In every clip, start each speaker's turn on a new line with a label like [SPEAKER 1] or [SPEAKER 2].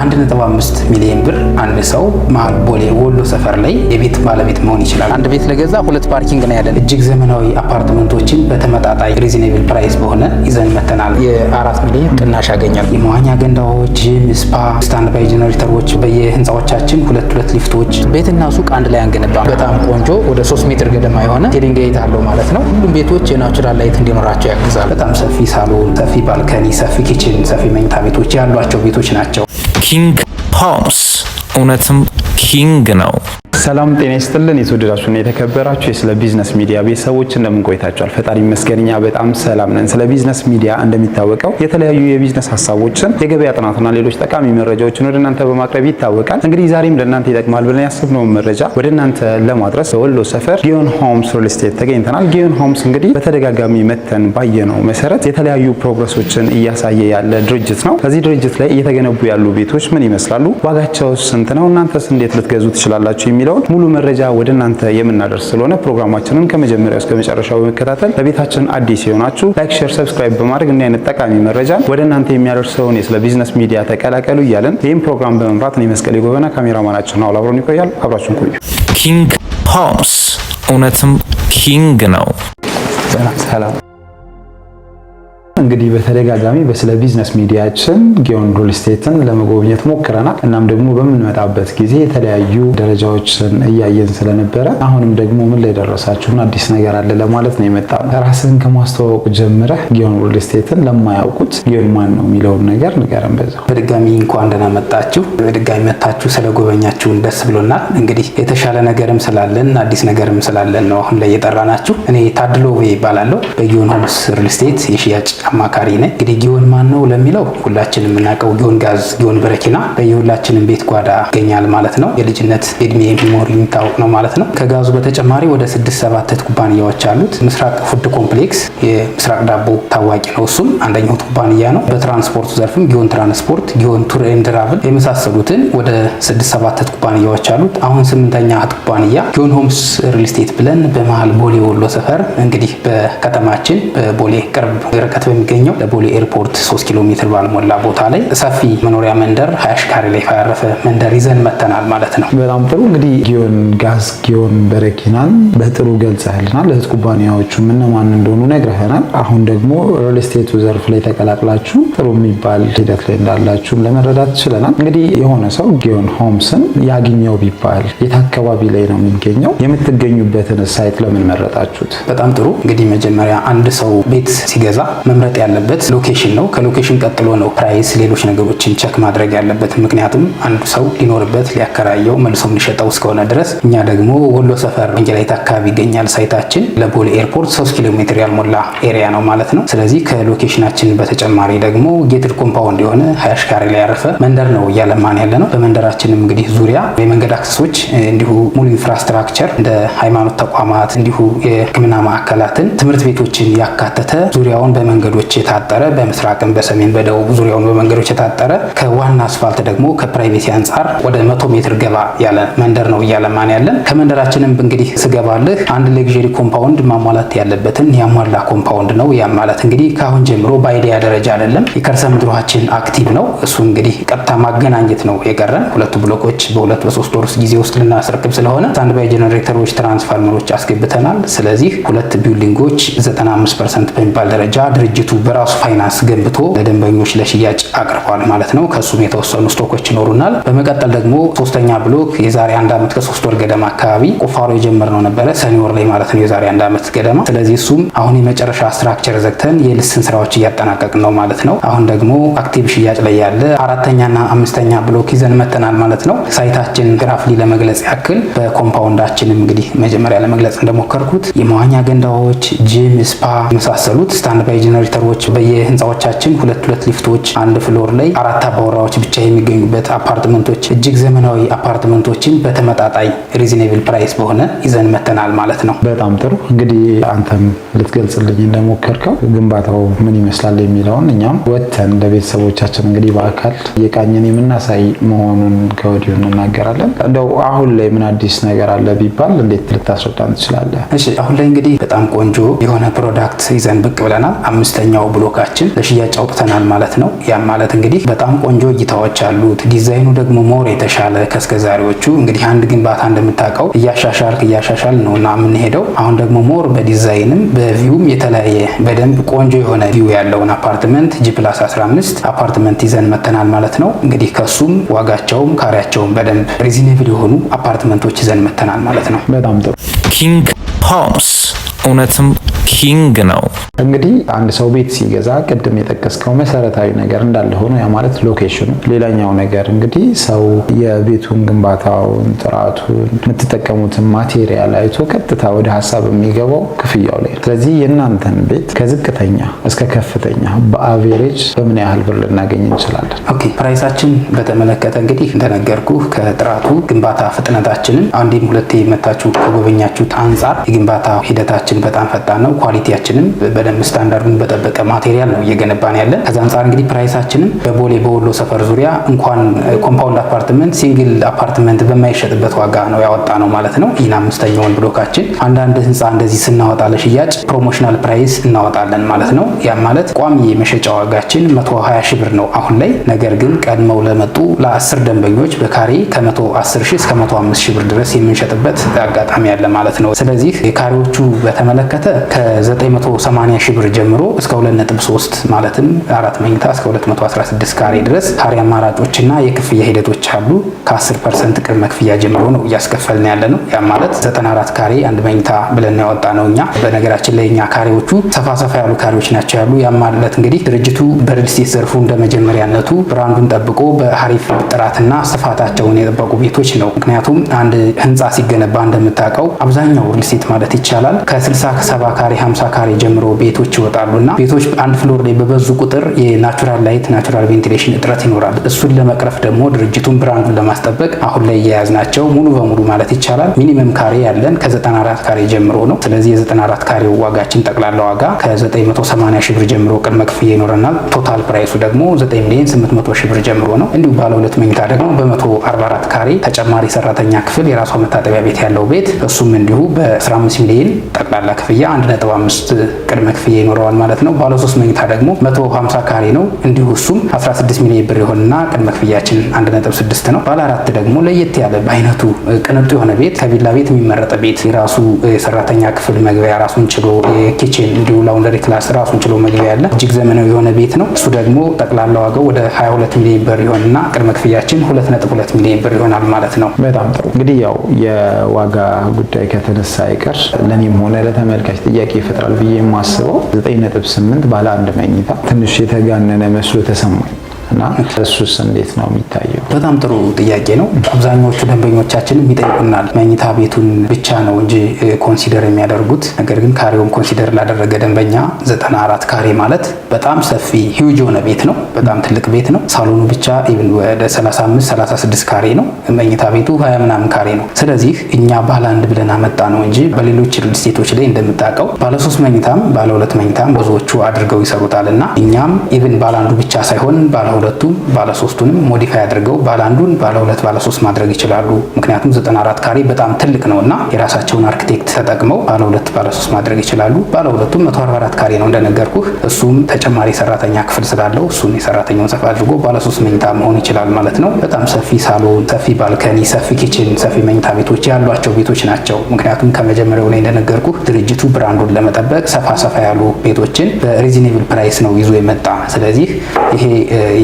[SPEAKER 1] በ1.5 ሚሊዮን ብር አንድ ሰው መሀል ቦሌ ወሎ ሰፈር ላይ የቤት ባለቤት መሆን ይችላል። አንድ ቤት ለገዛ 2 ፓርኪንግ ነው ያለን። እጅግ ዘመናዊ አፓርትመንቶችን በተመጣጣኝ ሪዝኔብል ፕራይስ በሆነ ይዘን መተናል። የ4 ሚሊዮን ቅናሽ ያገኛል። የመዋኛ ገንዳዎች፣ ጂም፣ ስፓ፣ ስታንድ ባይ ጄኔሬተሮች፣ በየህንፃዎቻችን 2 ሊፍቶች፣ ቤትና ሱቅ አንድ ላይ አንገነባም። በጣም ቆንጆ ወደ 3 ሜትር ገደማ የሆነ ቴሊንግ ጌት አለው ማለት ነው። ሁሉም ቤቶች የናቹራል ላይት እንዲኖራቸው ያግዛል። በጣም ሰፊ ሳሎን፣ ሰፊ ባልከኒ፣ ሰፊ ኪችን፣ ሰፊ መኝታ ቤቶች ያሏቸው ቤቶች ናቸው።
[SPEAKER 2] ኪንግ ሆምስ እውነትም ኪንግ ነው።
[SPEAKER 3] ሰላም ጤና ይስጥልን። የተወደዳችሁና የተከበራችሁ የስለ ቢዝነስ ሚዲያ ቤተሰቦች እንደምን ቆይታችኋል? ፈጣሪ ይመስገን እኛ በጣም ሰላም ነን። ስለ ቢዝነስ ሚዲያ እንደሚታወቀው የተለያዩ የቢዝነስ ሀሳቦችን፣ የገበያ ጥናትና ሌሎች ጠቃሚ መረጃዎችን ወደ እናንተ በማቅረብ ይታወቃል። እንግዲህ ዛሬም ለእናንተ ይጠቅማል ብለን ያሰብነውን መረጃ ወደ እናንተ ለማድረስ በወሎ ሰፈር ጊዮን ሆምስ ሪል ስቴት ተገኝተናል። ጊዮን ሆምስ እንግዲህ በተደጋጋሚ መተን ባየነው መሰረት የተለያዩ ፕሮግረሶችን እያሳየ ያለ ድርጅት ነው። ከዚህ ድርጅት ላይ እየተገነቡ ያሉ ቤቶች ምን ይመስላሉ? ዋጋቸው ስንት ነው? እናንተስ እንዴት ልትገዙ ትችላላችሁ? የሚለው ሙሉ መረጃ ወደ እናንተ የምናደርስ ስለሆነ ፕሮግራማችንን ከመጀመሪያው እስከ መጨረሻው በመከታተል ለቤታችን አዲስ የሆናችሁ ላይክ፣ ሼር፣ ሰብስክራይብ በማድረግ እንዲህ አይነት ጠቃሚ መረጃ ወደ እናንተ የሚያደርሰውን የስለ ቢዝነስ ሚዲያ ተቀላቀሉ እያለን ይህም ፕሮግራም በመምራት እኔ መስቀሌ ጎበና ካሜራማናችን ነው አብሮን ይቆያል። አብራችሁን ቆዩ።
[SPEAKER 2] ኪንግ ሆምስ እውነትም ኪንግ ነው።
[SPEAKER 3] ሰላም እንግዲህ በተደጋጋሚ በስለ ቢዝነስ ሚዲያችን ጊዮን ሪል ስቴትን ለመጎብኘት ሞክረናል። እናም ደግሞ በምንመጣበት ጊዜ የተለያዩ ደረጃዎችን እያየን ስለነበረ አሁንም ደግሞ ምን ላይ ደረሳችሁን አዲስ ነገር አለ ለማለት ነው የመጣው። ራስህን ከማስተዋወቅ ጀምረህ ጊዮን ሪል ስቴትን ለማያውቁት ጊዮን ማን ነው የሚለውን ነገር ንገረን። በዛው
[SPEAKER 1] በድጋሚ እንኳን ደህና መጣችሁ። በድጋሚ መጣችሁ ስለጎበኛችሁን ደስ ብሎናል። እንግዲህ የተሻለ ነገርም ስላለን አዲስ ነገርም ስላለን ነው አሁን ላይ የጠራናችሁ። እኔ ታድሎ ይባላለሁ። በጊዮን ሆምስ ሪል ስቴት የሽያጭ አማካሪ ነኝ። እንግዲህ ጊዮን ማን ነው ለሚለው ሁላችንም የምናውቀው ጊዮን ጋዝ፣ ጊዮን በረኪና በየሁላችንም ቤት ጓዳ ይገኛል ማለት ነው። የልጅነት እድሜ ሚሞሪ የሚታወቅ ነው ማለት ነው። ከጋዙ በተጨማሪ ወደ 6-7 ኩባንያዎች አሉት። ምስራቅ ፉድ ኮምፕሌክስ የምስራቅ ዳቦ ታዋቂ ነው። እሱም አንደኛው ኩባንያ ነው። በትራንስፖርት ዘርፍም ጊዮን ትራንስፖርት፣ ጊዮን ቱር ኤንድ ትራቭል የመሳሰሉትን ወደ 6-7 ኩባንያዎች አሉት። አሁን 8ኛ ኩባንያ ጊዮን ሆምስ ሪል ስቴት ብለን በመሃል ቦሌ ወሎ ሰፈር እንግዲህ በከተማችን በቦሌ ቅርብ ርቀት በሚገኘው ለቦሌ ኤርፖርት 3 ኪሎ ሜትር ባልሞላ ቦታ ላይ ሰፊ መኖሪያ መንደር 20 ካሬ ላይ ያረፈ መንደር ይዘን መተናል ማለት ነው።
[SPEAKER 3] በጣም ጥሩ። እንግዲህ ጊዮን ጋዝ፣ ጊዮን በረኪናን በጥሩ ገልጸህልናል። ለህት ኩባንያዎቹ እነማን እንደሆኑ ነግረህናል። አሁን ደግሞ ሪል ስቴቱ ዘርፍ ላይ ተቀላቅላችሁ ጥሩ የሚባል ሂደት ላይ እንዳላችሁ ለመረዳት ችለናል። እንግዲህ የሆነ ሰው ጊዮን ሆምስን ያገኘው ቢባል የት አካባቢ ላይ ነው የሚገኘው? የምትገኙበትን ሳይት ለምን መረጣችሁት?
[SPEAKER 1] በጣም ጥሩ። እንግዲህ መጀመሪያ አንድ ሰው ቤት ሲገዛ መምረጥ ያለበት ሎኬሽን ነው። ከሎኬሽን ቀጥሎ ነው ፕራይስ፣ ሌሎች ነገሮችን ቸክ ማድረግ ያለበት። ምክንያቱም አንዱ ሰው ሊኖርበት ሊያከራየው መልሶም ሊሸጠው እስከሆነ ድረስ። እኛ ደግሞ ወሎ ሰፈር ወንጌላይት አካባቢ ይገኛል ሳይታችን። ለቦሌ ኤርፖርት 3 ኪሎ ሜትር ያልሞላ ኤሪያ ነው ማለት ነው። ስለዚህ ከሎኬሽናችን በተጨማሪ ደግሞ ጌትድ ኮምፓውንድ የሆነ 20 ካሬ ላይ ያረፈ መንደር ነው እያለማን ያለ ነው። በመንደራችንም እንግዲህ ዙሪያ የመንገድ አክሰሶች እንዲሁ ሙሉ ኢንፍራስትራክቸር እንደ ሃይማኖት ተቋማት እንዲሁ የሕክምና ማዕከላትን ትምህርት ቤቶችን ያካተተ ዙሪያውን በመንገዶች የታጠረ በምስራቅም በሰሜን በደቡብ ዙሪያውን በመንገዶች የታጠረ ከዋና አስፋልት ደግሞ ከፕራይቬሲ አንጻር ወደ 100 ሜትር ገባ ያለ መንደር ነው እያለማን ያለን። ከመንደራችንም እንግዲህ ስገባልህ አንድ ሌግዠሪ ኮምፓውንድ ማሟላት ያለበትን ያሟላ ኮምፓውንድ ነው። ያም ማለት እንግዲህ ከአሁን ጀምሮ በአይዲያ ደረጃ አይደለም፣ የከርሰ ምድሯችን አክቲቭ ነው። እሱ እንግዲህ ቀጥታ ማገናኘት ነው የቀረን። 2 ብሎኮች በ2-3 ወር ጊዜ ውስጥ ልናስረክብ ስለሆነ ስታንድ ባይ ጄኔሬተሮች፣ ትራንስፎርመሮች አስገብተናል። ስለዚህ 2 ቢልዲንጎች 95% በሚባል ደረጃ ድርጅቱ በራሱ ፋይናንስ ገንብቶ ለደንበኞች ለሽያጭ አቅርቧል ማለት ነው። ከሱም የተወሰኑ ስቶኮች ይኖሩናል። በመቀጠል ደግሞ 3ኛ ብሎክ የዛሬ 1 ዓመት ከ3 ወር ገደማ አካባቢ ቁፋሮ የጀመርነው ነበረ፣ ሰኔ ወር ላይ ማለት ነው፣ የዛሬ 1 ዓመት ገደማ። ስለዚህ እሱም አሁን የመጨረሻ ስትራክቸር ዘግተን የልስን ስራዎች እያጠናቀቅን ነው ማለት ነው። አሁን ደግሞ አክቲቭ ሽያጭ ላይ ያለ 4ኛና 5ኛ ብሎክ ይዘን መተናል ማለት ነው። ሳይታችን ግራፍሊ ለመግለጽ ያክል በኮምፓውንዳችንም እንግዲህ መጀመሪያ ለመግለጽ እንደሞከርኩት የመዋኛ ገንዳዎች፣ ጂም፣ ስፓ የመሳሰሉት ስታንድ ባይ ጄኔሬተሮች በየህንፃዎቻችን 2 ሊፍቶች፣ አንድ ፍሎር ላይ 4 አባወራዎች ብቻ የሚገኙበት አፓርትመንቶች፣ እጅግ ዘመናዊ አፓርትመንቶችን በተመጣጣኝ ሪዝኔብል ፕራይስ በሆነ ይዘን መተናል ማለት ነው።
[SPEAKER 3] በጣም ጥሩ። እንግዲህ አንተም ልትገልጽልኝ እንደሞከርከው ግንባታው ምን ይመስላል የሚለውን እኛም ወተን ለቤተሰቦቻችን እንግዲህ በአካል የቃኘን የምናሳይ መሆኑን ከወዲሁ እንናገራለን። እንደው አሁን ላይ ምን አዲስ ነገር አለ ቢባል እንዴት ልታስረዳን ትችላለህ?
[SPEAKER 1] እሺ፣ አሁን ላይ እንግዲህ በጣም ቆንጆ የሆነ ፕሮዳክት ይዘን ብቅ ብለናል። 5 አምስተኛው ብሎካችን ለሽያጭ አውጥተናል ማለት ነው። ያም ማለት እንግዲህ በጣም ቆንጆ እይታዎች አሉት። ዲዛይኑ ደግሞ ሞር የተሻለ ከስከዛሬዎቹ እንግዲህ አንድ ግንባታ እንደምታውቀው እያሻሻል ነውና የምንሄደው። አሁን ደግሞ ሞር በዲዛይንም በቪውም የተለያየ በደንብ ቆንጆ የሆነ ቪው ያለውን አፓርትመንት G+15 አፓርትመንት ይዘን መተናል ማለት ነው። እንግዲህ ከሱም ዋጋቸውም ካሬያቸውም በደንብ ሪዝኔብል የሆኑ አፓርትመንቶች ይዘን መተናል ማለት ነው።
[SPEAKER 3] በጣም ጥሩ።
[SPEAKER 2] ኪንግ ሆምስ እውነትም ኪንግ ነው።
[SPEAKER 3] እንግዲህ አንድ ሰው ቤት ሲገዛ ቅድም የጠቀስከው መሰረታዊ ነገር እንዳለ ሆኖ ያ ማለት ሎኬሽኑ፣ ሌላኛው ነገር እንግዲህ ሰው የቤቱን ግንባታውን፣ ጥራቱን፣ የምትጠቀሙትን ማቴሪያል አይቶ ቀጥታ ወደ ሀሳብ የሚገባው ክፍያው ላይ። ስለዚህ የእናንተን ቤት ከዝቅተኛ እስከ ከፍተኛ በአቬሬጅ በምን ያህል ብር ልናገኝ እንችላለን?
[SPEAKER 1] ኦኬ፣ ፕራይሳችን በተመለከተ እንግዲህ እንደነገርኩ ከጥራቱ ግንባታ ፍጥነታችንን አንዴም ሁለቴ መታችሁ ከጎበኛችሁት አንጻር የግንባታ ሂደታችን በጣም ፈጣን ነው። ኳሊቲያችንም በደንብ ስታንዳርዱን በጠበቀ ማቴሪያል ነው እየገነባን ያለን። ከዛ አንጻር እንግዲህ ፕራይሳችንም በቦሌ በወሎ ሰፈር ዙሪያ እንኳን ኮምፓውንድ አፓርትመንት ሲንግል አፓርትመንት በማይሸጥበት ዋጋ ነው ያወጣ ነው ማለት ነው። ይህን አምስተኛውን ብሎካችን አንዳንድ ህንፃ እንደዚህ ስናወጣ ለሽያጭ ፕሮሞሽናል ፕራይስ እናወጣለን ማለት ነው። ያም ማለት ቋሚ የመሸጫ ዋጋችን 120 ሺህ ብር ነው አሁን ላይ። ነገር ግን ቀድመው ለመጡ ለ10 ደንበኞች በካሬ ከ110 ሺህ እስከ 105 ሺህ ብር ድረስ የምንሸጥበት አጋጣሚ ያለ ማለት ነው። ስለዚህ የካሬዎቹ በተመለከተ ከ980 ሺህ ብር ጀምሮ እስከ 2.3 ማለትም 4 መኝታ እስከ 216 ካሬ ድረስ ካሬ አማራጮችና የክፍያ ሂደቶች አሉ። ከ10% ቅድመ ክፍያ ጀምሮ ነው እያስከፈልን ያለ ነው። ያ ማለት 94 ካሬ አንድ መኝታ ብለን ያወጣ ነው እኛ። በነገራችን ላይ እኛ ካሬዎቹ ሰፋ ያሉ ካሬዎች ናቸው ያሉ። ያ ማለት እንግዲህ ድርጅቱ በሪል ስቴት ዘርፉ እንደመጀመሪያነቱ ብራንዱን ጠብቆ በአሪፍ ጥራትና ስፋታቸውን የጠበቁ ቤቶች ነው። ምክንያቱም አንድ ህንፃ ሲገነባ እንደምታውቀው አብዛኛው ሪል ስቴት ማለት ይቻላል ከ60 ከ70 ካሬ 50 ካሬ ጀምሮ ቤቶች ይወጣሉና ቤቶች አንድ ፍሎር ላይ በበዙ ቁጥር የናቹራል ላይት ናቹራል ቬንቲሌሽን እጥረት ይኖራል። እሱን ለመቅረፍ ደግሞ ድርጅቱን ብራንዱን ለማስጠበቅ አሁን ላይ የያዝናቸው ሙሉ በሙሉ ማለት ይቻላል ሚኒመም ካሬ ያለን ከ94 ካሬ ጀምሮ ነው። ስለዚህ የ94 ካሬው ዋጋችን ጠቅላላ ዋጋ ከ980 ሺህ ብር ጀምሮ ቅድመ ክፍያ ይኖረናል። ቶታል ፕራይሱ ደግሞ 9,800,000 ሺህ ብር ጀምሮ ነው። እንዲሁ ባለ ሁለት መኝታ ደግሞ በ144 ካሬ ተጨማሪ ሰራተኛ ክፍል የራሷ መታጠቢያ ቤት ያለው ቤት እሱም እንዲሁ በ15 ሚሊዮን ጠቅላላ ክፍያ 1.5 ቅድመ ክፍያ ይኖረዋል ማለት ነው። ባለ 3 መኝታ ደግሞ 150 ካሬ ነው። እንዲሁ እሱም 16 ሚሊዮን ብር ይሆንና ቅድመ ክፍያችን 1.6 ነው። ባለ 4 ደግሞ ለየት ያለ በአይነቱ ቅንጡ የሆነ ቤት ከቪላ ቤት የሚመረጥ ቤት የራሱ የሰራተኛ ክፍል መግቢያ ራሱን ችሎ የኪችን እንዲሁ ላውንደሪ ክላስ ራሱን ችሎ መግቢያ ያለ እጅግ ዘመናዊ የሆነ ቤት ነው። እሱ ደግሞ ጠቅላላ ዋጋው ወደ 22 ሚሊዮን ብር ይሆንና ቅድመ ክፍያችን 2.2 ሚሊዮን ብር ይሆናል ማለት ነው።
[SPEAKER 3] በጣም ጥሩ። እንግዲህ ያው የዋጋ ጉዳይ ከተነሳ አይቀር ለኔም ሆነ ለተመልካች ጥያቄ ይፈጥራል ብዬ የማስበው 9.8 ባለ አንድ መኝታ ትንሽ የተጋነነ መስሎ ተሰማኝ እና እሱስ እንዴት ነው የሚታየው?
[SPEAKER 1] በጣም ጥሩ ጥያቄ ነው። አብዛኞቹ ደንበኞቻችንም ይጠይቁናል መኝታ ቤቱን ብቻ ነው እንጂ ኮንሲደር የሚያደርጉት። ነገር ግን ካሬውን ኮንሲደር ላደረገ ደንበኛ 94 ካሬ ማለት በጣም ሰፊ ሂውጅ የሆነ ቤት ነው። በጣም ትልቅ ቤት ነው። ሳሎኑ ብቻ ኢቭን ወደ 35-36 ካሬ ነው። መኝታ ቤቱ 20 ምናምን ካሬ ነው። ስለዚህ እኛ ባለ አንድ ብለን አመጣ ነው እንጂ በሌሎች ሪል ስቴቶች ላይ እንደምታውቀው ባለ 3 መኝታም ባለ 2 መኝታም ብዙዎቹ አድርገው ይሰሩታልና እኛም ኢቭን ባለ አንዱ ብቻ ሳይሆን ባለ ሁለቱም ባለ ሶስቱንም ሞዲፋይ አድርገው ባለ አንዱን ባለ ሁለት ባለ ሶስት ማድረግ ይችላሉ። ምክንያቱም 94 ካሬ በጣም ትልቅ ነውና የራሳቸውን አርኪቴክት ተጠቅመው ባለ ሁለት ባለ ሶስት ማድረግ ይችላሉ። ባለ ሁለቱም 144 ካሬ ነው እንደነገርኩህ። እሱም ተጨማሪ ሰራተኛ ክፍል ስላለው እሱን የሰራተኛውን ሰፋ አድርጎ ባለ 3 መኝታ መሆን ይችላል ማለት ነው። በጣም ሰፊ ሳሎን፣ ሰፊ ባልከኒ፣ ሰፊ ኪችን፣ ሰፊ መኝታ ቤቶች ያሏቸው ቤቶች ናቸው። ምክንያቱም ከመጀመሪያው ላይ እንደነገርኩህ ድርጅቱ ብራንዱን ለመጠበቅ ሰፋ ያሉ ቤቶችን በሪዝኔብል ፕራይስ ነው ይዞ የመጣ። ስለዚህ ይሄ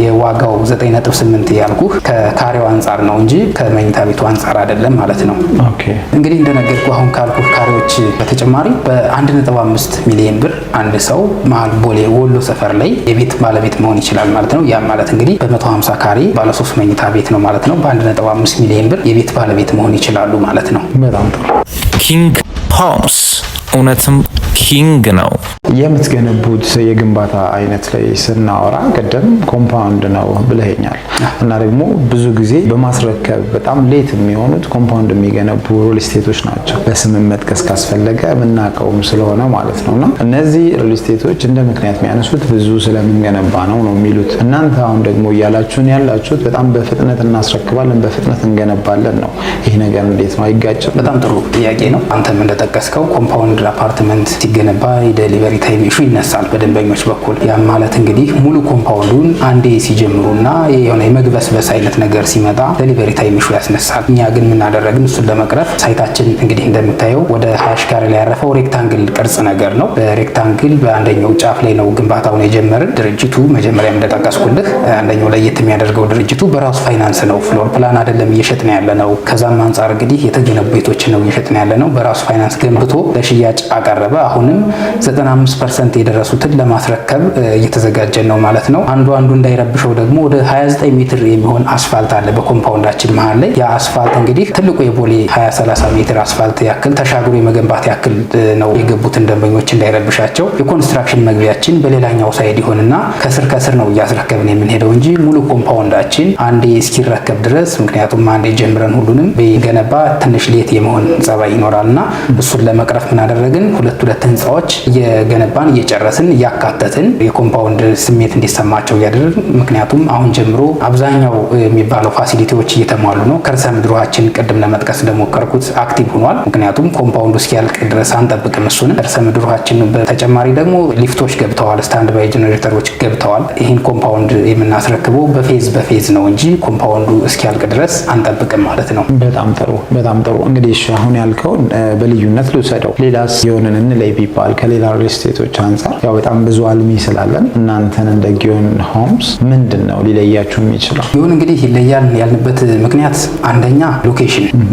[SPEAKER 1] የዋጋው 9.8 ያልኩህ ከካሬው አንጻር ነው እንጂ ከመኝታ ቤቱ አንጻር አይደለም ማለት ነው።
[SPEAKER 3] ኦኬ
[SPEAKER 1] እንግዲህ እንደነገርኩህ አሁን ካልኩህ ካሬዎች በተጨማሪ በ1.5 ሚሊዮን ብር አንድ ሰው መሀል ቦሌ ወሎ ሰፈር ላይ የቤት ባለቤት መሆን ይችላል ማለት ነው። ያ ማለት እንግዲህ በ150 ካሬ ባለ 3 መኝታ ቤት ነው ማለት ነው። በ1.5 ሚሊዮን ብር የቤት ባለቤት መሆን ይችላሉ ማለት ነው።
[SPEAKER 3] በጣም ጥሩ።
[SPEAKER 2] ኪንግ ሆምስ እውነትም ኪንግ ነው።
[SPEAKER 3] የምትገነቡት የግንባታ አይነት ላይ ስናወራ ቀደም ኮምፓውንድ ነው ብለኸኛል እና ደግሞ ብዙ ጊዜ በማስረከብ በጣም ሌት የሚሆኑት ኮምፓውንድ የሚገነቡ ሪል ስቴቶች ናቸው። በስምም መጥቀስ ካስፈለገ የምናውቀውም ስለሆነ ማለት ነው። እና እነዚህ ሪል ስቴቶች እንደ ምክንያት የሚያነሱት ብዙ ስለምንገነባ ነው የሚሉት። እናንተ አሁን ደግሞ እያላችሁን ያላችሁት በጣም በፍጥነት እናስረክባለን፣ በፍጥነት እንገነባለን ነው። ይህ ነገር እንዴት ነው? አይጋጭም?
[SPEAKER 1] በጣም ጥሩ ጥያቄ ነው። አንተም እንደጠቀስከው ኮምፓውንድ አፓርትመንት ሲገነባ የዴሊቨሪ ታይም ኢሹ ይነሳል በደንበኞች በኩል። ያም ማለት እንግዲህ ሙሉ ኮምፓውንዱን አንዴ ሲጀምሩና የሆነ የመግበስበስ አይነት ነገር ሲመጣ ዴሊቨሪ ታይም ኢሹ ያስነሳል። እኛ ግን የምናደረግን እሱን ለመቅረፍ ሳይታችን እንግዲህ እንደምታየው ወደ 20 ካሬ ላይ ያረፈው ሬክታንግል ቅርጽ ነገር ነው። ሬክታንግል በአንደኛው ጫፍ ላይ ነው ግንባታውን የጀመርን። ድርጅቱ መጀመሪያ እንደጠቀስኩልህ አንደኛው ለየት የሚያደርገው ድርጅቱ በራሱ ፋይናንስ ነው፣ ፍሎር ፕላን አይደለም እየሸጥን ያለ ነው። ከዛም አንጻር እንግዲህ የተገነቡ ቤቶችን ነው እየሸጥን ያለ ነው። በራሱ ፋይናንስ ገንብቶ ለሽያጭ አቀረበ። አሁንም 95% የደረሱትን ለማስረከብ እየተዘጋጀን ነው ማለት ነው። አንዱ እንዳይረብሸው ደግሞ ወደ 29 ሜትር የሚሆን አስፋልት አለ በኮምፓውንዳችን መሀል ላይ። ያ አስፋልት እንግዲህ ትልቁ የቦሌ 20-30 ሜትር አስፋልት ያክል ተሻግሮ የመገንባት ያክል ነው የገቡትን ደንበኞች እንዳይረብሻቸው። የኮንስትራክሽን መግቢያችን በሌላኛው ሳይድ ይሆንና ከስር ነው እያስረከብን የምንሄደው እንጂ ሙሉ ኮምፓውንዳችን አንዴ እስኪረከብ ድረስ፣ ምክንያቱም አንዴ ጀምረን ሁሉንም በገነባ ትንሽ ሌት የመሆን ጸባይ ይኖራልና እሱን ለመቅረፍ ምን አደረግን? ሁለት ህንፃዎች እየገነባን እየጨረስን እያካተትን የኮምፓውንድ ስሜት እንዲሰማቸው እያደረግን፣ ምክንያቱም አሁን ጀምሮ አብዛኛው የሚባለው ፋሲሊቲዎች እየተሟሉ ነው። ከርሰ ምድሯችን ቅድም ለመጥቀስ እንደሞከርኩት አክቲቭ ሆኗል። ምክንያቱም ኮምፓውንዱ እስኪያልቅ ድረስ አንጠብቅም። እሱንም ከርሰ ምድሯችን በተጨማሪ ደግሞ ሊፍቶች ገብተዋል፣ ስታንድ ባይ ጄኔሬተሮች ገብተዋል። ይህን ኮምፓውንድ የምናስረክበው በፌዝ ነው እንጂ ኮምፓውንዱ እስኪያልቅ ድረስ አንጠብቅም ማለት ነው።
[SPEAKER 3] በጣም ጥሩ። እንግዲህ አሁን ያልከውን በልዩነት ልውሰደው። ሌላስ የሆነን እንለይ ቢባል ከሌላ ሪል ስቴቶች አንጻር ያው በጣም ብዙ አልሚ ስላለን እናንተን እንደ ጊዮን ሆምስ ምንድን ነው ሊለያችሁ የሚችለው?
[SPEAKER 1] ጊዮን እንግዲህ ይለያል ያልንበት ምክንያት አንደኛ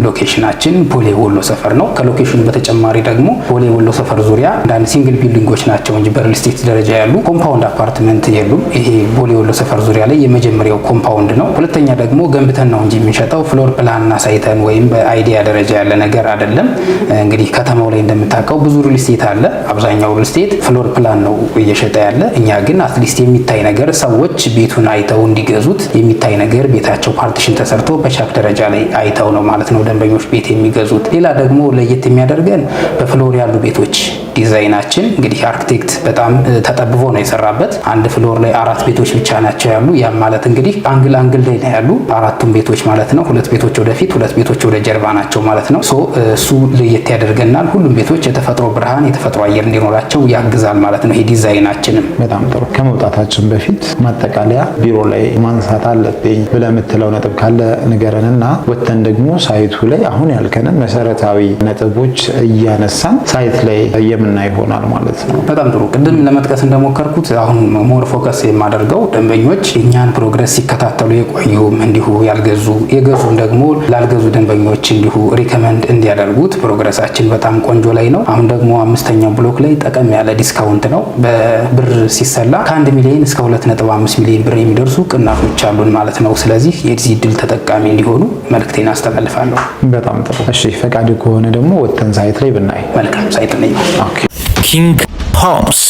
[SPEAKER 1] ሎኬሽናችን ቦሌ ወሎ ሰፈር ነው። ከሎኬሽኑ በተጨማሪ ደግሞ ቦሌ ወሎ ሰፈር ዙሪያ አንዳንድ ሲንግል ቢልዲንጎች ናቸው እንጂ በሪል ስቴት ደረጃ ያሉ ኮምፓውንድ አፓርትመንት የሉም። ይሄ ቦሌ ወሎ ሰፈር ዙሪያ ላይ የመጀመሪያው ኮምፓውንድ ነው። ሁለተኛ ደግሞ ገንብተን ነው እንጂ የሚሸጠው ፍሎር ፕላንና ሳይተን ወይም በአይዲያ ደረጃ ያለ ነገር አይደለም። እንግዲህ ከተማው ላይ እንደምታውቀው ብዙ ሪል ስቴት አለ። አብዛኛው ሪል ስቴት ፍሎር ፕላን ነው እየሸጠ ያለ። እኛ ግን አትሊስት የሚታይ ነገር ሰዎች ቤቱን አይተው እንዲገዙት የሚታይ ነገር ቤታቸው ፓርቲሽን ተሰርቶ በቻክ ደረጃ ላይ አይተው ነው ማለት ነው ደንበኞች ቤት የሚገዙት። ሌላ ደግሞ ለየት የሚያደርገን በፍሎር ያሉ ቤቶች ዲዛይናችን እንግዲህ አርክቴክት በጣም ተጠብቦ ነው የሰራበት። አንድ ፍሎር ላይ 4 ቤቶች ብቻ ናቸው ያሉ። ያም ማለት እንግዲህ አንግል ላይ ነው ያሉ 4ቱም ቤቶች ማለት ነው። 2 ቤቶች ወደፊት 2 ቤቶች ወደ ጀርባ ናቸው ማለት ነው። እሱ ለየት ያደርገናል። ሁሉም ቤቶች የተፈጥሮ ብርሃን የተፈጥሮ አየር እንዲኖራቸው ያግዛል ማለት ነው። ይሄ ዲዛይናችንም
[SPEAKER 3] በጣም ጥሩ። ከመውጣታችን በፊት ማጠቃለያ ቢሮ ላይ ማንሳት አለብኝ ብለህ የምትለው ነጥብ ካለ ንገረንና ወተን ደግሞ ሳይቱ ላይ አሁን ያልከንን መሰረታዊ ነጥቦች እያነሳን ሳይት ላይ የምናይ ይሆናል ማለት ነው።
[SPEAKER 1] በጣም ጥሩ። ቅድም ለመጥቀስ እንደሞከርኩት አሁን ሞር ፎከስ የማደርገው ደንበኞች የእኛን ፕሮግረስ ሲከታተሉ የቆዩም እንዲሁ ያልገዙ የገዙም ደግሞ ላልገዙ ደንበኞች እንዲሁ ሪከመንድ እንዲያደርጉት ፕሮግረሳችን በጣም ቆንጆ ላይ ነው። አሁን ደግሞ 5ኛው ብሎክ ላይ ጠቀም ያለ ዲስካውንት ነው። በብር ሲሰላ ከ1 ሚሊዮን እስከ 2.5 ሚሊዮን ብር የሚደርሱ ቅናሾች አሉን ማለት ነው። ስለዚህ የዚህ እድል ተጠቃሚ እንዲሆኑ መልእክቴን አስተላልፋለሁ።
[SPEAKER 3] በጣም ጥሩ። እሺ ፈቃድ ከሆነ ደግሞ ወተን ሳይት ላይ ብናይ
[SPEAKER 1] መልካም። ሳይት ላይ
[SPEAKER 2] ኪንግ ሆምስ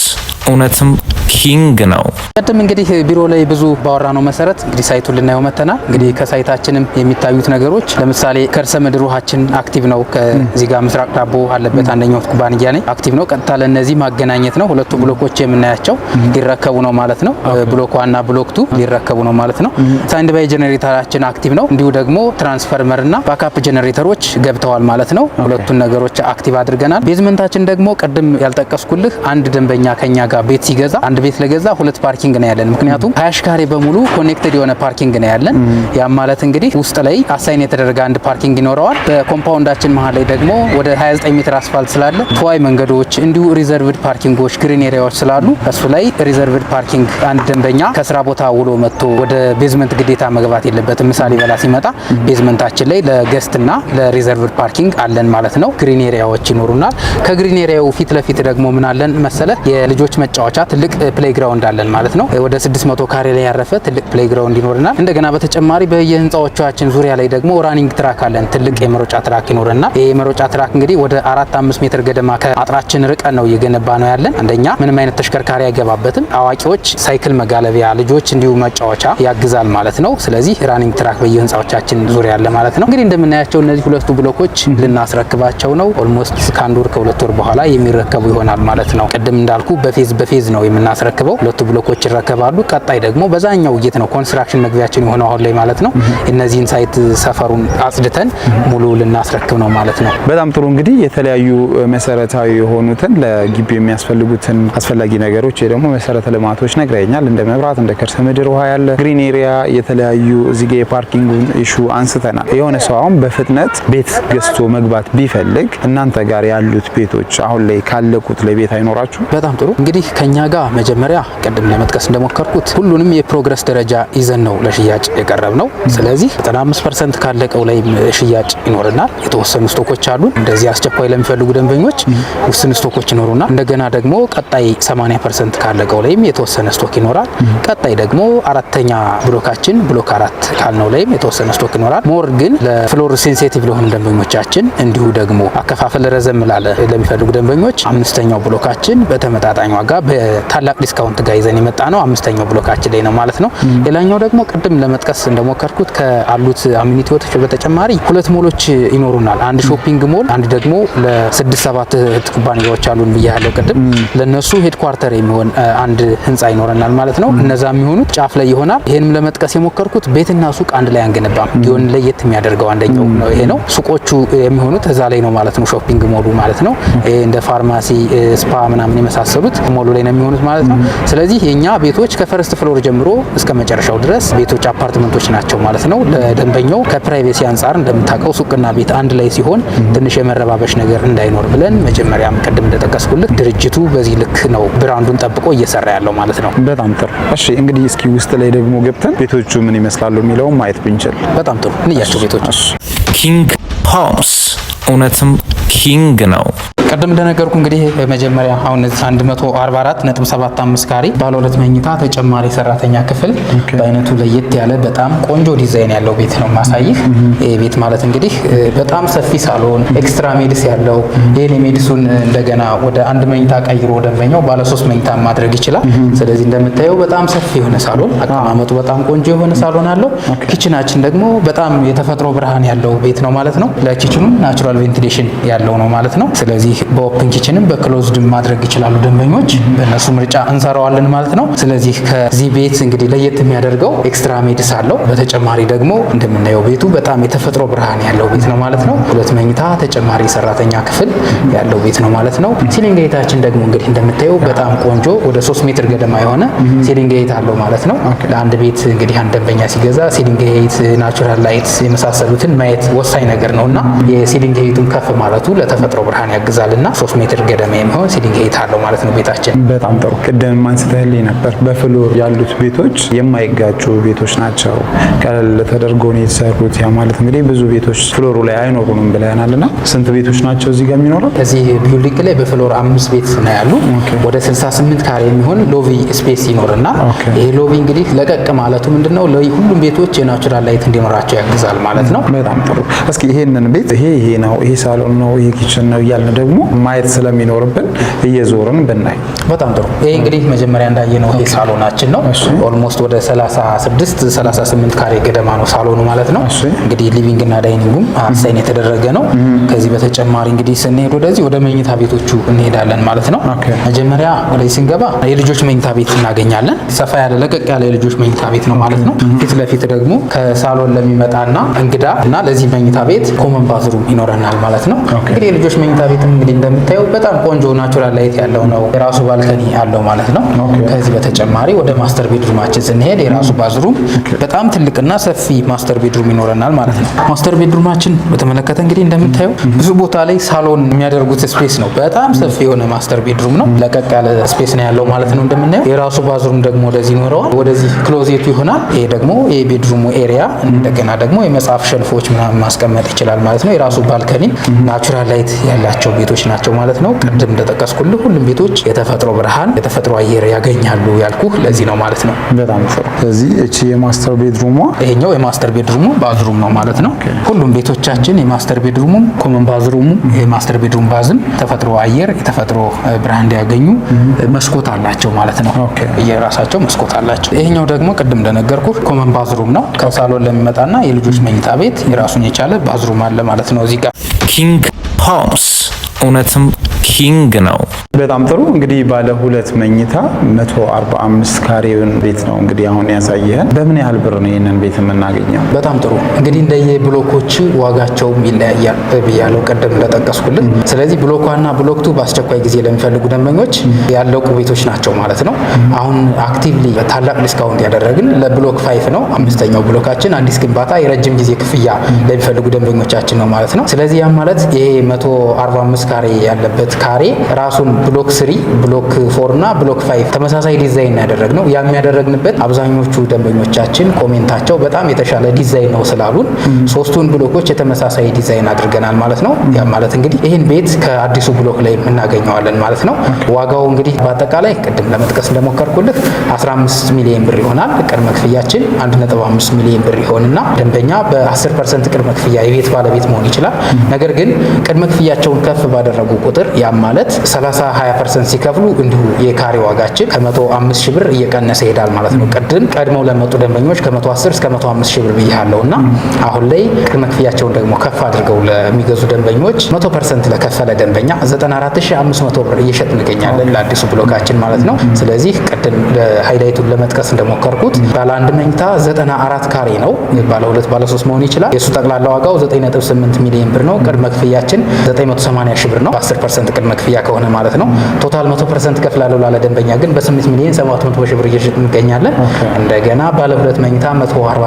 [SPEAKER 2] እውነትም ኪንግ ነው።
[SPEAKER 1] ቀደም እንግዲህ ቢሮ ላይ ብዙ ባወራ ነው መሰረት እንግዲህ ሳይቱን ልናየው መተናል። እንግዲህ ከሳይታችንም የሚታዩት ነገሮች ለምሳሌ ከርሰ ምድር ውሃችን አክቲቭ ነው። ከዚህ ጋር ምስራቅ ዳቦ አለበት አንደኛው ኩባንያ ላይ አክቲቭ ነው። ቀጥታ ለነዚህ ማገናኘት ነው። ሁለቱ ብሎኮች የምናያቸው ሊረከቡ ነው ማለት ነው። ብሎክ 1 እና ብሎክ 2 ሊረከቡ ነው ማለት ነው። ስታንድ ባይ ጄኔሬተራችን አክቲቭ ነው። እንዲሁ ደግሞ ትራንስፈርመር እና ባካፕ ጄኔሬተሮች ገብተዋል ማለት ነው። ሁለቱን ነገሮች አክቲቭ አድርገናል። ቤዝመንታችን ደግሞ ቀደም ያልጠቀስኩልህ አንድ ደንበኛ ከኛ ጋር ቤት ሲገዛ አንድ ቤት ለገዛ 2 ፓርኪንግ ነው ያለን። ምክንያቱም 20 ካሬ በሙሉ ኮኔክትድ የሆነ ፓርኪንግ ነው ያለን። ያም ማለት እንግዲህ ውስጥ ላይ አሳይን የተደረገ አንድ ፓርኪንግ ይኖረዋል። በኮምፓውንዳችን መሀል ላይ ደግሞ ወደ 29 ሜትር አስፋልት ስላለ ተዋይ መንገዶች እንዲሁ ሪዘርቭድ ፓርኪንጎች ግሪን ኤሪያዎች ስላሉ እሱ ላይ ሪዘርቭድ ፓርኪንግ አንድ ደንበኛ ከስራ ቦታ ውሎ መጥቶ ወደ ቤዝመንት ግዴታ መግባት የለበትም። ምሳሌ በላ ሲመጣ ቤዝመንታችን ላይ ለገስትና ለሪዘርቭድ ፓርኪንግ አለን ማለት ነው። ግሪን ኤሪያዎች ይኖሩናል። ከግሪን ኤሪያው ፊት ለፊት ደግሞ ምን አለን መሰለ የልጆች መጫወቻ ትልቅ ፕሌይግራውንድ አለን ማለት ነው። ወደ 600 ካሬ ላይ ያረፈ ትልቅ ፕሌይግራውንድ ይኖርናል። እንደገና በተጨማሪ በየህንፃዎቻችን ዙሪያ ላይ ደግሞ ራኒንግ ትራክ አለን። ትልቅ የመሮጫ ትራክ ይኖርናል። ይሄ የመሮጫ ትራክ እንግዲህ ወደ 4-5 ሜትር ገደማ ከአጥራችን ርቀን ነው እየገነባ ነው ያለን። አንደኛ ምንም አይነት ተሽከርካሪ አይገባበትም። አዋቂዎች ሳይክል መጋለቢያ፣ ልጆች እንዲሁ መጫወቻ ያግዛል ማለት ነው። ስለዚህ ራኒንግ ትራክ በየህንፃዎቻችን ዙሪያ አለ ማለት ነው። እንግዲህ እንደምናያቸው እነዚህ ሁለቱ ብሎኮች ልናስረክባቸው ነው። ኦልሞስት ከ1 ወር ከ2 ወር በኋላ የሚረከቡ ይሆናል ማለት ነው። ቅድም እንዳልኩ በፌዝ ነው የምናስረክበው። ሁለቱ ብሎኮች ይረከባሉ። ቀጣይ ደግሞ በዛኛው ጌት ነው ኮንስትራክሽን መግቢያችን የሆነው አሁን ላይ ማለት ነው። እነዚህን ሳይት ሰፈሩን አጽድተን ሙሉ ልናስረክብ ነው ማለት ነው።
[SPEAKER 3] በጣም ጥሩ። እንግዲህ የተለያዩ መሰረታዊ የሆኑትን ለግቢ የሚያስፈልጉትን አስፈላጊ ነገሮች ደግሞ መሰረተ ልማቶች ነግረኛል። እንደ መብራት፣ እንደ ከርሰ ምድር ውሃ ያለ ግሪን ኤሪያ፣ የተለያዩ እዚህ ጋር የፓርኪንጉን ኢሹ አንስተናል። የሆነ ሰው አሁን በፍጥነት ቤት ገዝቶ መግባት ቢፈልግ እናንተ ጋር ያሉት ቤቶች አሁን ላይ ካለቁት ለቤት አይኖራችሁ?
[SPEAKER 1] በጣም ጥሩ። እንግዲህ ከኛ ጋር መጀመሪያ ቅድም ለመጥቀስ እንደሞከርኩት ሁሉንም የፕሮግረስ ደረጃ ይዘን ነው ለሽያጭ የቀረብ ነው። ስለዚህ 95% ካለቀው ላይ ሽያጭ ይኖርናል። የተወሰኑ ስቶኮች አሉ። እንደዚህ አስቸኳይ ለሚፈልጉ ደንበኞች ውስን ስቶኮች ይኖሩና እንደገና ደግሞ ቀጣይ 80% ካለቀው ላይም የተወሰነ ስቶክ ይኖራል። ቀጣይ ደግሞ አራተኛ ብሎካችን ብሎክ 4 ካልነው ላይም የተወሰነ ስቶክ ይኖራል። ሞር ግን ለፍሎር ሴንሲቲቭ ለሆኑ ደንበኞቻችን እንዲሁ ደግሞ አከፋፈል ረዘም ላለ ለሚፈልጉ ደንበኞች አምስተኛው ብሎካችን በተመጣጣኝ ዋጋ በታላቅ ዲስካውንት ጋር ይዘን የመጣ ነው። አምስተኛው ብሎካችን ላይ ነው ማለት ነው። ሌላኛው ደግሞ ቅድም ለመጥቀስ እንደሞከርኩት ከአሉት አሚኒቲዎች በተጨማሪ ሁለት ሞሎች ይኖሩናል። አንድ ሾፒንግ ሞል፣ አንድ ደግሞ ለ6-7 ኩባንያዎች አሉን ብያለሁ ቅድም። ለነሱ ሄድኳርተር የሚሆን አንድ ህንጻ ይኖረናል ማለት ነው። እነዛ የሚሆኑት ጫፍ ላይ ይሆናል። ይሄንም ለመጥቀስ የሞከርኩት ቤትና ሱቅ አንድ ላይ አንገነባም። ጊዮን ለየት የሚያደርገው አንደኛው ነው ይሄ ነው። ሱቆቹ የሚሆኑት እዛ ላይ ነው ማለት ነው። ሾፒንግ ሞሉ ማለት ነው። እንደ ፋርማሲ፣ ስፓ ምናምን የመሳሰሉት ሞሉ ላይ ነው የሚሆኑት ማለት ነው። ስለዚህ የኛ ቤቶች ከፈርስት ፍሎር ጀምሮ እስከ መጨረሻው ድረስ ቤቶች አፓርትመንቶች ናቸው ማለት ነው። ለደንበኛው ከፕራይቬሲ አንጻር እንደምታውቀው ሱቅና ቤት አንድ ላይ ሲሆን ትንሽ የመረባበሽ ነገር እንዳይኖር ብለን መጀመሪያም ቅድም እንደጠቀስኩልህ ድርጅቱ በዚህ ልክ ነው ብራንዱን ጠብቆ እየሰራ ያለው ማለት ነው።
[SPEAKER 3] በጣም ጥሩ። እሺ እንግዲህ እስኪ ውስጥ ላይ ደግሞ ገብተን ቤቶቹ ምን ይመስላሉ የሚለውን ማየት ብንችል።
[SPEAKER 1] በጣም ጥሩ እንያቸው ቤቶች።
[SPEAKER 2] ኪንግ ሆምስ እውነትም ኪንግ ነው።
[SPEAKER 1] ቀደም እንደነገርኩ እንግዲህ መጀመሪያ አሁን 144.75 ካሬ ባለ 2 መኝታ ተጨማሪ ሰራተኛ ክፍል በአይነቱ ለየት ያለ በጣም ቆንጆ ዲዛይን ያለው ቤት ነው ማሳይህ። ይሄ ቤት ማለት እንግዲህ በጣም ሰፊ ሳሎን ኤክስትራ ሜድስ ያለው ይሄን ሜድሱን እንደገና ወደ 1 መኝታ ቀይሮ ደንበኛው ባለ 3 መኝታ ማድረግ ይችላል። ስለዚህ እንደምታየው በጣም ሰፊ የሆነ ሳሎን፣ አቀማመጡ በጣም ቆንጆ የሆነ ሳሎን አለው። ኪችናችን ደግሞ በጣም የተፈጥሮ ብርሃን ያለው ቤት ነው ማለት ነው። ለኪችኑ ናቹራል ቬንቲሌሽን ያለው ነው ማለት ነው። ስለዚህ በኦፕን ኪችንም በክሎዝድ ማድረግ ይችላሉ ደንበኞች፣ በእነሱ ምርጫ እንሰራዋለን ማለት ነው። ስለዚህ ከዚህ ቤት እንግዲህ ለየት የሚያደርገው ኤክስትራ ሜድስ አለው። በተጨማሪ ደግሞ እንደምናየው ቤቱ በጣም የተፈጥሮ ብርሃን ያለው ቤት ነው ማለት ነው። 2 መኝታ ተጨማሪ ሰራተኛ ክፍል ያለው ቤት ነው ማለት ነው። ሲሊንግ ላይታችን ደግሞ እንግዲህ እንደምታየው በጣም ቆንጆ ወደ 3 ሜትር ገደማ የሆነ ሲሊንግ ላይት አለው ማለት ነው። ለአንድ ቤት እንግዲህ አንድ ደንበኛ ሲገዛ ሲሊንግ ላይት፣ ናቹራል ላይት የመሳሰሉትን ማየት ወሳኝ ነገር ነውና የሲሊንግ ላይቱን ከፍ ማለቱ ለተፈጥሮ ብርሃን ያግዛልና 3 ሜትር ገደማ የሚሆን ሲሊንግ ላይት አለው ማለት ነው ቤታችን።
[SPEAKER 3] በጣም ጥሩ። ቅድም አንስተህልኝ ነበር በፍሎር ያሉት ቤቶች የማይጋጩ ቤቶች ናቸው፣ ቀለል ተደርገው ነው የተሰሩት። ያ ማለት እንግዲህ ብዙ ቤቶች ፍሎሩ ላይ አይኖሩንም ብለናልና ስንት ቤቶች ናቸው እዚህ ጋር የሚኖረው?
[SPEAKER 1] እዚህ ቢልዲንግ ላይ በፍሎር 5 ቤት ነው ያሉ። ወደ 68 ካሬ የሚሆን ሎቢ ስፔስ ይኖርና ይሄ ሎቢ እንግዲህ ለቀቅ ማለቱ ምንድነው ለሁሉም ቤቶች የናቹራል ላይት እንዲኖራቸው ያግዛል ማለት ነው።
[SPEAKER 3] በጣም ጥሩ። እስኪ ይሄንን ቤት ይሄ ነው፣ ይሄ ሳሎን ነው፣ ይሄ ኪችን ነው እያልን ደግሞ ማየት ስለሚኖርብን እየዞርን ብናይ።
[SPEAKER 1] በጣም ጥሩ። ይሄ እንግዲህ መጀመሪያ እንዳየነው ይሄ ሳሎናችን ነው። ኦልሞስት ወደ 36-38 ካሬ ገደማ ነው ሳሎኑ ማለት ነው። እንግዲህ ሊቪንግ እና ዳይኒንጉም አሳይን የተደረገ ነው። ከዚህ በተጨማሪ እንግዲህ ስንሄድ ወደዚህ ወደ መኝታ ቤቶቹ እንሄዳለን ማለት ነው። መጀመሪያ ወደዚህ ስንገባ የልጆች መኝታ ቤት እናገኛለን። ሰፋ ያለ ለቀቅ ያለ የልጆች መኝታ ቤት ነው ማለት ነው። ፊት ለፊት ደግሞ ከሳሎን ለሚመጣና እንግዳ እና ለዚህ መኝታ ቤት ኮመን ባዝሩም ይኖረናል ማለት ነው። እንግዲህ የልጆች መኝታ ቤት እንግዲህ እንደምታየው በጣም ቆንጆ ናቹራል ላይት ያለው ነው። የራሱ ባልከኒ አለው ማለት ነው። ከዚህ በተጨማሪ ወደ ማስተር ቤድሩማችን ስንሄድ የራሱ ባዝሩም በጣም ትልቅና ሰፊ ማስተር ቤድሩም ይኖረናል ማለት ነው። ማስተር ቤድሩማችን በተመለከተ እንግዲህ እንደምታየው ብዙ ቦታ ላይ ሳሎን የሚያደርጉት ስፔስ ነው። በጣም ሰፊ የሆነ ማስተር ቤድሩም ነው። ለቀቅ ያለ ስፔስ ነው ያለው ማለት ነው። እንደምናየው የራሱ ባዝሩም ደግሞ ወደዚህ ይኖረዋል። ወደዚህ ክሎዜቱ ይሆናል። ይሄ ደግሞ የቤድሩሙ ኤሪያ እንደገና ደግሞ የመጽሐፍ ሸልፎች ምናምን ማስቀመጥ ይችላል ማለት ነው። የራሱ ባልከኒ ናቹራል ላይት ያላቸው ቤቶች ናቸው ማለት ነው። ቅድም እንደጠቀስኩልህ ሁሉም ቤቶች የተፈጥሮ ብርሃን የተፈጥሮ አየር ያገኛሉ ያልኩህ ለዚህ ነው ማለት ነው።
[SPEAKER 3] በጣም ጥሩ። ስለዚህ እቺ የማስተር ቤድሩሟ
[SPEAKER 1] ይሄኛው የማስተር ቤድሩሙ ባዝሩም ነው ማለት ነው። ሁሉም ቤቶቻችን የማስተር ቤድሩሙም ኮመን ባዝሩሙ የማስተር ቤድሩም ባዝም ተፈጥሮ አየር የተፈጥሮ ብርሃን እንዲያገኙ መስኮት አላቸው ማለት ነው። የራሳቸው መስኮት አላቸው። ይሄኛው ደግሞ ቅድም እንደነገርኩህ ኮመን ባዝሩም ነው። ከሳሎን ለሚመጣና የልጆች መኝታ ቤት የራሱን የቻለ ባዝሩም አለ ማለት ነው እዚህ ጋር።
[SPEAKER 2] ኪንግ ሆምስ እውነትም ኪንግ ነው።
[SPEAKER 3] በጣም ጥሩ። እንግዲህ ባለ 2 መኝታ 145 ካሬውን ቤት ነው እንግዲህ አሁን ያሳየን። በምን ያህል ብር ነው ይሄንን ቤት የምናገኘው?
[SPEAKER 1] በጣም ጥሩ። እንግዲህ እንደየ ብሎኮች ዋጋቸውም ይለያያል ብያለሁ ቀደም እንደጠቀስኩልን። ስለዚህ ብሎክ 1 እና ብሎክ 2 በአስቸኳይ ጊዜ ለሚፈልጉ ደንበኞች ያለቁ ቤቶች ናቸው ማለት ነው። አሁን አክቲቭሊ ታላቅ ዲስካውንት ያደረግን ለብሎክ 5 ነው። 5ኛው ብሎካችን አዲስ ግንባታ የረጅም ጊዜ ክፍያ ለሚፈልጉ ደንበኞቻችን ነው ማለት ነው። ስለዚህ ያ ማለት ይሄ 145 ካሬ ያለበት ካሬ ራሱን ብሎክ 3 ብሎክ 4 እና ብሎክ 5 ተመሳሳይ ዲዛይን ያደረግነው። ያ የሚያደረግንበት አብዛኞቹ ደንበኞቻችን ኮሜንታቸው በጣም የተሻለ ዲዛይን ነው ስላሉን 3ቱን ብሎኮች የተመሳሳይ ዲዛይን አድርገናል ማለት ነው። ያ ማለት እንግዲህ ይህን ቤት ከአዲሱ ብሎክ ላይ እናገኘዋለን ማለት ነው። ዋጋው እንግዲህ በአጠቃላይ ቅድም ለመጥቀስ እንደሞከርኩልህ 15 ሚሊዮን ብር ይሆናል። ቅድመ ክፍያችን 1.5 ሚሊዮን ብር ይሆንና ደንበኛ በ10% ቅድመ ክፍያ የቤት ባለቤት መሆን ይችላል። ነገር ግን ቅድመ ክፍያቸውን ከፍ ባደረጉ ቁጥር ያም ማለት 30-20% ሲከፍሉ እንዲሁ የካሬ ዋጋችን ከ105 ሺህ ብር እየቀነሰ ይሄዳል ማለት ነው። ቅድም ቀድመው ለመጡ ደንበኞች ከ110 እስከ 105 ሺህ ብር ብያለሁና አሁን ላይ ቅድመ ክፍያቸውን ደግሞ ከፍ አድርገው ለሚገዙ ደንበኞች 100% ለከፈለ ደንበኛ 94500 ብር እየሸጥ እንገኛለን ለአዲሱ ብሎካችን ማለት ነው። ስለዚህ ቅድም ሃይላይቱን ለመጥቀስ እንደሞከርኩት ባለ 1 መኝታ 94 ካሬ ነው። ባለ 2 ባለ 3 መሆን ይችላል። የሱ ጠቅላላ ዋጋው 9.8 ሚሊዮን ብር ነው። ቅድመ ክፍያችን 980 ሺህ ብር ነው። 10% ቅድመ ክፍያ ከሆነ ማለት ነው። ቶታል 100% ከፍላለሁ ላለ ደንበኛ ግን በ8 ሚሊዮን 700 ሺህ ብር እየሸጥ እንገኛለን። እንደገና ባለ 2 መኝታ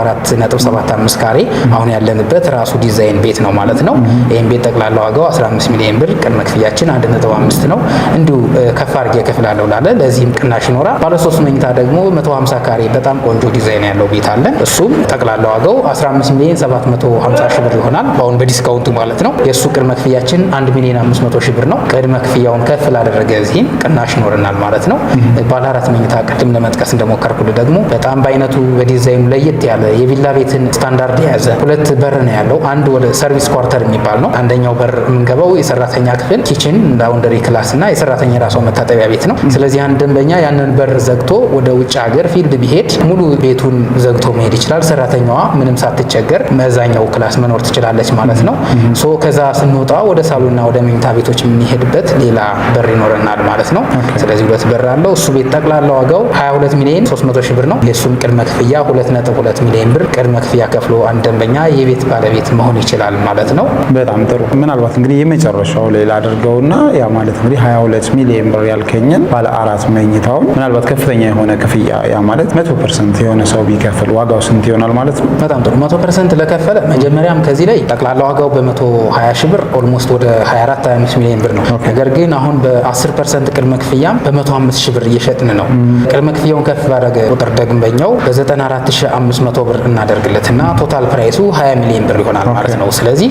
[SPEAKER 1] 144.75 ካሬ አሁን ያለንበት ራሱ ዲዛይን ቤት ነው ማለት ነው። ይሄን ቤት ጠቅላላ ዋጋው 15 ሚሊዮን ብር፣ ቅድመ ክፍያችን 1.5 ነው። እንዲሁ ከፍ አድርጌ ከፍላለሁ ላለ ለዚህም ቅናሽ ይኖራል። ባለ 3 መኝታ ደግሞ 150 ካሬ በጣም ቆንጆ ዲዛይን ያለው ቤት አለን። እሱም ጠቅላላ ዋጋው 15 ሚሊዮን 750 ሺህ ብር ይሆናል አሁን በዲስካውንቱ ማለት ነው። የሱ ቅድመ ክፍያችን 1 ሚሊዮን 500 ሺህ ብር ነው። ቅድመ ክፍያውን ከፍ ላደረገ እዚህም ቅናሽ ይኖርናል ማለት ነው። ባለ 4 መኝታ ቅድም ለመጥቀስ እንደሞከርኩት ደግሞ በጣም በአይነቱ በዲዛይኑ ለየት ያለ የቪላ ቤትን ስታንዳርድ የያዘ 2 በር ነው ያለው። አንድ ወደ ሰርቪስ ኳርተር የሚባል ነው። አንደኛው በር የምንገባው የሰራተኛ ክፍል ኪችን፣ ላውንደሪ ክላስ እና የሰራተኛ የራሷ መታጠቢያ ቤት ነው። ስለዚህ አንድ ደንበኛ ያንን በር ዘግቶ ወደ ውጭ ሀገር ፊልድ ቢሄድ ሙሉ ቤቱን ዘግቶ መሄድ ይችላል። ሰራተኛዋ ምንም ሳትቸገር መዛኛው ክላስ መኖር ትችላለች ማለት ነው። ሶ ከዛ ስንወጣ ወደ ሳሎንና ወደ መኝታ ቤቶች የምንሄድበት ሌላ በር ይኖረናል ማለት ነው። ስለዚህ 2 በር አለው። እሱ ቤት ጠቅላላ ዋጋው 22 ሚሊዮን 300 ሺህ ብር ነው። የሱም ቅድመ ክፍያ 2.2 ሚሊዮን ብር ቅድመ ክፍያ ከፍሎ አንድ ደንበኛ የቤት ባለቤት መሆን ይችላል ማለት ነው።
[SPEAKER 3] በጣም ጥሩ። ምናልባት እንግዲህ የመጨረሻው ሌላ አድርገውና ያ ማለት እንግዲህ 22 ሚሊዮን ብር ያልከኝን ባለ 4 መኝታውን ምናልባት ከፍተኛ የሆነ ክፍያ ያ ማለት 100% የሆነ ሰው ቢከፍል ዋጋው ስንት ይሆናል ማለት ነው?
[SPEAKER 1] በጣም ጥሩ። 100% ለከፈለ መጀመሪያም ከዚህ ላይ ጠቅላላ ዋጋው በ120 ሺህ ብር ኦልሞስት ወደ 24-25 ሚሊዮን ብር ነው። ነገር ግን አሁን በ10% ቅድመ ክፍያም በ105 ሺህ ብር እየሸጥን ነው። ቅድመ ክፍያውን ከፍ ባደረገ ቁጥር ደንበኛው በ94500 ብር እናደርግለትና ቶታል ፕራይሱ 20 ሚሊዮን ብር ይሆናል ማለት ነው። ስለዚህ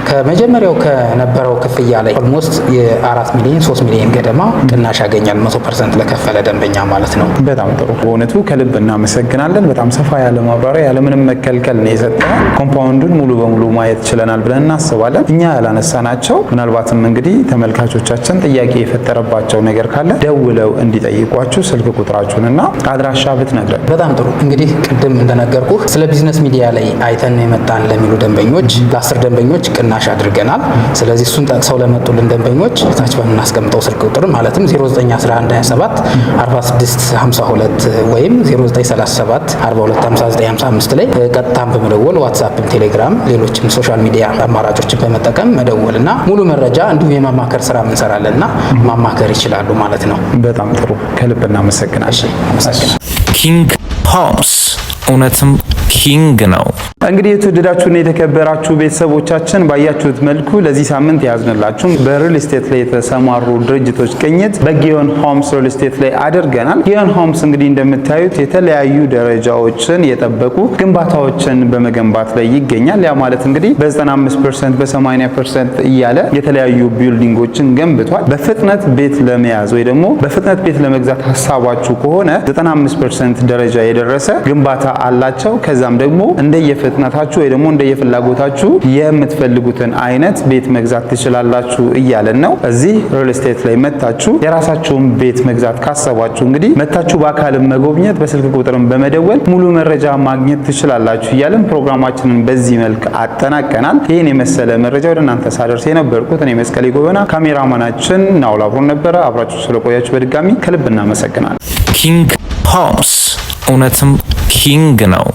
[SPEAKER 1] ከመጀመሪያው ከነበረው ክፍያ ላይ ኦልሞስት የ4 ሚሊዮን 3 ሚሊዮን ገደማ ቅናሽ ያገኛል 100% ለከፈለ ደንበኛ ማለት ነው።
[SPEAKER 3] በጣም ጥሩ። በእውነቱ ከልብ እናመሰግናለን። በጣም ሰፋ ያለ ማብራሪያ ያለምንም መከልከል ነው የሰጠን። ኮምፓውንዱን ሙሉ በሙሉ ማየት ችለናል ብለን እናስባለን። እኛ ያላነሳናቸው ምናልባትም እንግዲህ ተመልካቾቻችን ጥያቄ የፈጠረባቸው ነገር ካለ ደውለው እንዲጠይቋችሁ ስልክ ቁጥራችሁንና አድራሻ ብትነግረን።
[SPEAKER 1] በጣም ጥሩ። እንግዲህ ቅድም እንደነገርኩህ ስለ ቢዝነስ ሚዲያ ላይ አይተን የመጣን ለሚሉ ደንበኞች ለ10 ደንበኞች ቅናሽ አድርገናል። ስለዚህ እሱን ጠቅሰው ለመጡልን ደንበኞች ታች በምናስቀምጠው ስልክ ቁጥር ማለትም 0911274652 ወይም 0937425955 ላይ ቀጥታም በመደወል ዋትስአፕም፣ ቴሌግራም፣ ሌሎችም ሶሻል ሚዲያ አማራጮችን በመጠቀም መደወልና ሙሉ መረጃ እንዲሁም የማማከር ስራ እንሰራለንና ማማከር ይችላሉ ማለት ነው።
[SPEAKER 3] በጣም ጥሩ። ከልብ እናመሰግናለን።
[SPEAKER 2] ኪንግ ሆምስ እውነትም ኪንግ ነው።
[SPEAKER 3] እንግዲህ የተወደዳችሁና የተከበራችሁ ቤተሰቦቻችን ባያችሁት መልኩ ለዚህ ሳምንት ያዝንላችሁ በሪል ስቴት ላይ የተሰማሩ ድርጅቶች ቅኝት በጊዮን ሆምስ ሪል ስቴት ላይ አድርገናል። ጊዮን ሆምስ እንግዲህ እንደምታዩት የተለያዩ ደረጃዎችን የጠበቁ ግንባታዎችን በመገንባት ላይ ይገኛል። ያ ማለት እንግዲህ በ95% በ80% እያለ የተለያዩ ቢልዲንጎችን ገንብቷል። በፍጥነት ቤት ለመያዝ ወይ ደግሞ በፍጥነት ቤት ለመግዛት ሀሳባችሁ ከሆነ 95% ደረጃ የደረሰ ግንባታ አላቸው። ከዛም አለዛም ደግሞ እንደየፍጥነታችሁ ወይ ደግሞ እንደየፍላጎታችሁ የምትፈልጉትን አይነት ቤት መግዛት ትችላላችሁ እያለን ነው። እዚህ ሪል ስቴት ላይ መታችሁ የራሳችሁን ቤት መግዛት ካሰባችሁ እንግዲህ መታችሁ በአካልም መጎብኘት በስልክ ቁጥርም በመደወል ሙሉ መረጃ ማግኘት ትችላላችሁ እያለን ፕሮግራማችንን በዚህ መልክ አጠናቀናል። ይህን የመሰለ መረጃ ወደ እናንተ ሳደርስ የነበርኩት እኔ መስቀሌ ጎበና፣ ካሜራማናችን ናውል አብሮን ነበረ። አብራችሁ ስለቆያችሁ በድጋሚ ከልብ እናመሰግናለን።
[SPEAKER 2] ኪንግ ሆምስ እውነትም ኪንግ ነው።